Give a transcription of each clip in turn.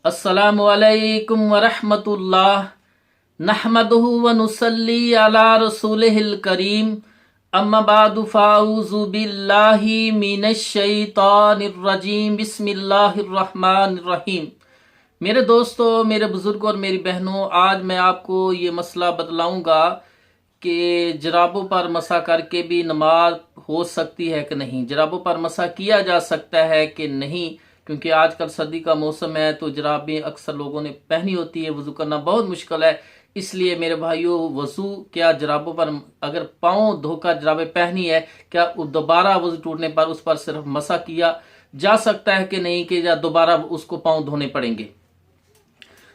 अस्सलामु अलैकुम वरहमतुल्लाह नहमदुहु व नुसल्ली अला रसूलिहिल करीम अम्मा बादु फ़ाऊज़ु बिल्लाहि मिनश शैतानिर रजीम बिस्मिल्लाहिर रहमानिर रहीम। मेरे दोस्तों, मेरे बुजुर्गों और मेरी बहनों, आज मैं आपको ये मसला बतलाऊंगा कि जराबों पर मसा करके भी नमाज हो सकती है कि नहीं, जराबों पर मसा किया जा सकता है कि नहीं। क्योंकि आजकल सर्दी का मौसम है तो जराबें अक्सर लोगों ने पहनी होती है, वजू करना बहुत मुश्किल है। इसलिए मेरे भाइयों, वजू क्या जराबों पर अगर पाँव धोकर जराबें पहनी है, क्या दोबारा वजू टूटने पर उस पर सिर्फ मसा किया जा सकता है कि नहीं, कि या दोबारा उसको पाँव धोने पड़ेंगे।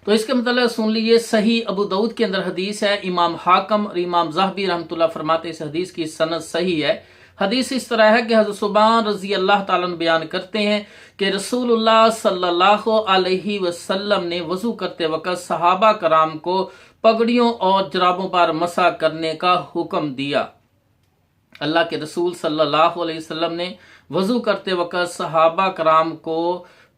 तो इसके मतलब सुन लीजिए, सही अबू दाऊद के अंदर हदीस है, इमाम हाकम और इमाम ज़हबी रहमतुल्लाह फरमाते इस हदीस की सनद सही है। हदीस इस तरह है कि हज़रत सुबान रजी अल्लाह ताला बयान करते हैं कि रसूलुल्लाह सल्लल्लाहु अलैहि वसल्लम ने वजू करते वक्त सहाबा कराम को पगड़ियों और जराबों पर मसा करने का हुक्म दिया। अल्लाह के रसूल सल्लल्लाहु अलैहि वसल्लम ने वजू करते वक्त सहाबा कराम को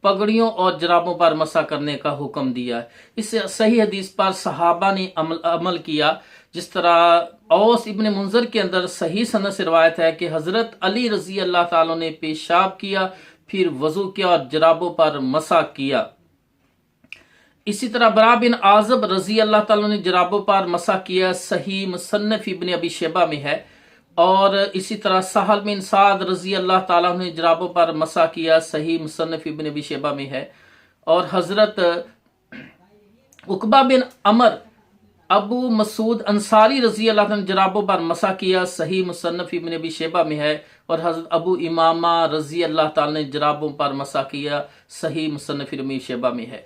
पगड़ियों और जराबों पर मसा करने का हुक्म दिया। इस सही हदीस पर सहाबा ने अमल किया। जिस तरह औस इब्ने मुंजर के अंदर सही सनद से रवायत है कि हजरत अली रजी अल्लाह ताला ने पेशाब किया, फिर वजू किया और जराबों पर मसा किया। इसी तरह बरा बिन आज़ब रजी अल्लाह ताला ने जराबों पर मसा किया, सही मुसन्नफ इब्ने अबी शैबा में है। और इसी तरह सहल बिन साद रजी अल्लाह ताला ने जराबों पर मसा किया, सही मुसन्नफ इब्ने अबी शैबा में है। और हजरत उकबा बिन अमर अबू मसूद अंसारी रजी अल्लाह ताला ने जराबों पर मसा किया, सही मुसन्नफ इब्ने अबी शैबा में है। और हजरत अबू इमामा रजी अल्लाह ताला ने जराबों पर मसा किया, सही मुसन्नफ इब्ने अबी शैबा में है।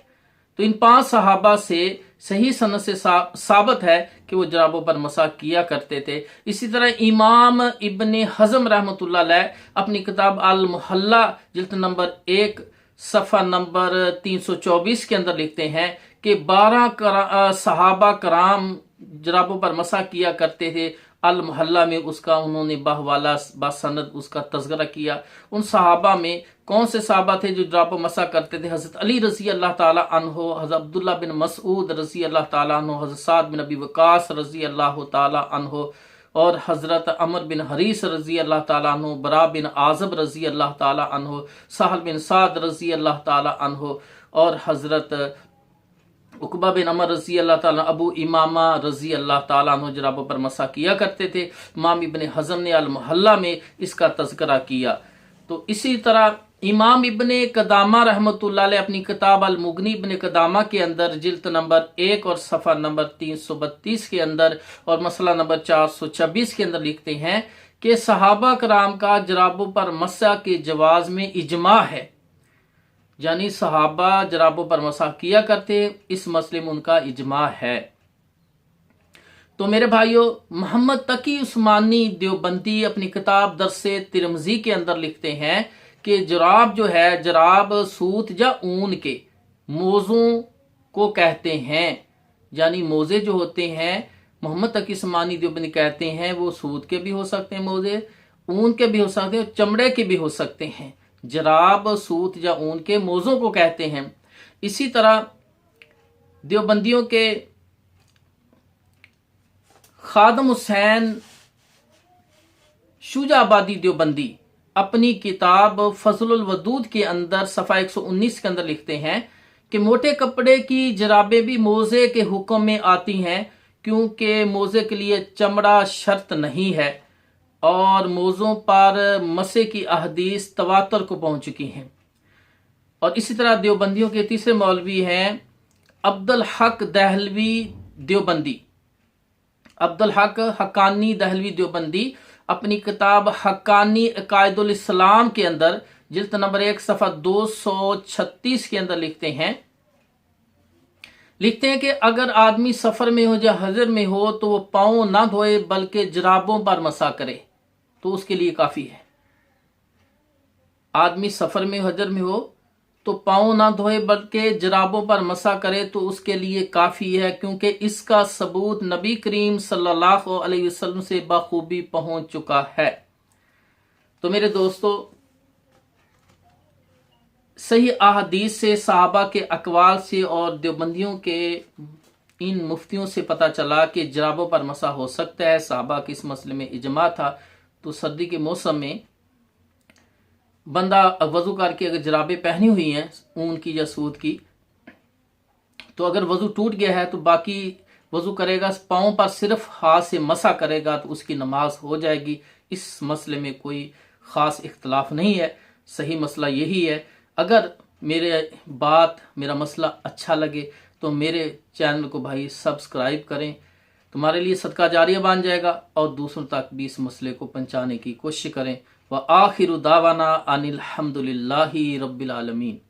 तो इन 5 सहाबा से सही सनद से साबित है कि वो जराबों पर मसा किया करते थे। इसी तरह इमाम इब्ने हजम रहमतुल्लाह अलैह अपनी किताब अल मुहल्ला जिल्द नंबर 1 सफ़ा नंबर 324 के अंदर लिखते हैं कि 12 सहाबा कराम जराबों पर मसा किया करते थे। अल मुहल्ला में उसका उन्होंने बाहवाला बासनद उसका तज़किरा किया। उन सहाबा में कौन से सहाबा थे जो जराबों मसा करते थे? हजरत अली रजी अल्लाह ताला अन्हो, हजरत अब्दुल्ला बिन मसऊद रजी अल्लाह ताला अन्हो, हजरत साद बिन अबी वकास रजी अल्लाह ताला अन्हो, और हजरत अमर बिन हरीस रजी अल्लाह ताला अन्हो, बरा बिन आज़ब रजी अल्लाह ताला अन्हो, सहल बिन साद रजी अल्लाह ताला अन्हो, और हजरत उकबा बिन अमर रजी अल्लाह ताला, अबू इमामा रजी अल्लाह ताला अन्हो जराबों पर मसा किया करते थे। इमाम इब्ने हज़म ने अल मुहल्ला में इसका तज़किरा किया। तो इसी तरह इमाम इब्ने कदामा रहमतुल्लाह अलैह अपनी किताब अल मुगनी इब्ने कदामा के अंदर जिल्द नंबर 1 और सफ़ा नंबर 332 के अंदर और मसला नंबर 426 के अंदर लिखते हैं कि सहाबा कराम का जराबों पर मसा के जवाज में इजमा है, यानी सहाबा जराबों पर मसा किया करते, इस मसले में उनका इजमा है। तो मेरे भाइयों, मोहम्मद तकी उस्मानी देवबंदी अपनी किताब दरसे तिरमजी के अंदर लिखते हैं कि जराब जो है, जराब सूत या ऊन के मोज़ों को कहते हैं। यानी मोज़े जो होते हैं, मोहम्मद तकी उस्मानी देवबंदी कहते हैं वो सूत के भी हो सकते हैं मोज़े, ऊन के भी हो सकते हैं, चमड़े के भी हो सकते हैं। जराब सूत या ऊन के मोज़ों को कहते हैं। इसी तरह देवबंदियों के खादम हुसैन शुजाबादी देवबंदी अपनी किताब फजलुल वदूद के अंदर सफ़ा 119 के अंदर लिखते हैं कि मोटे कपड़े की जराबें भी मोज़े के हुक्म में आती हैं, क्योंकि मोज़े के लिए चमड़ा शर्त नहीं है और मोज़ों पर मसे की अहदीस तवातर को पहुंच चुकी हैं। और इसी तरह देवबंदियों के तीसरे मौलवी हैं अब्दुल हक दहलवी देवबंदी, अब्दुल हक हक्कानी दहलवी देवबंदी अपनी किताब हक्कानी अकायदुल इस्लाम के अंदर जिल्द नंबर 1 सफ़ा 236 के अंदर लिखते हैं कि अगर आदमी सफर में हो या हजर में हो तो वो पाँव ना धोए बल्कि जराबों पर मसा करे तो उसके लिए काफी है। आदमी सफर में हजर में हो तो पाँव ना धोए बल्कि जराबों पर मसा करे तो उसके लिए काफी है, क्योंकि इसका सबूत नबी करीम सल्लल्लाहु अलैहि वसल्लम से बखूबी पहुंच चुका है। तो मेरे दोस्तों, सही अहादीस से, सहाबा के अकवाल से और देवबंदियों के इन मुफ्तियों से पता चला कि जराबों पर मसा हो सकता है। सहाबा के इस मसले में इजमा था। तो सर्दी के मौसम में बंदा वजू करके अगर जराबें पहनी हुई हैं ऊन की या सूत की, तो अगर वजू टूट गया है तो बाकी वजू करेगा, पाँव पर सिर्फ हाथ से मसा करेगा तो उसकी नमाज हो जाएगी। इस मसले में कोई ख़ास इख्तलाफ नहीं है। सही मसला यही है। अगर मेरा मसला अच्छा लगे तो मेरे चैनल को भाई सब्सक्राइब करें, तुम्हारे लिए सदका जारिया बन जाएगा और दूसरों तक भी इस मसले को पहुंचाने की कोशिश करें। व आखिरु दावाना अनिल हम्दुलिल्लाहि रब्बिल आलमीन।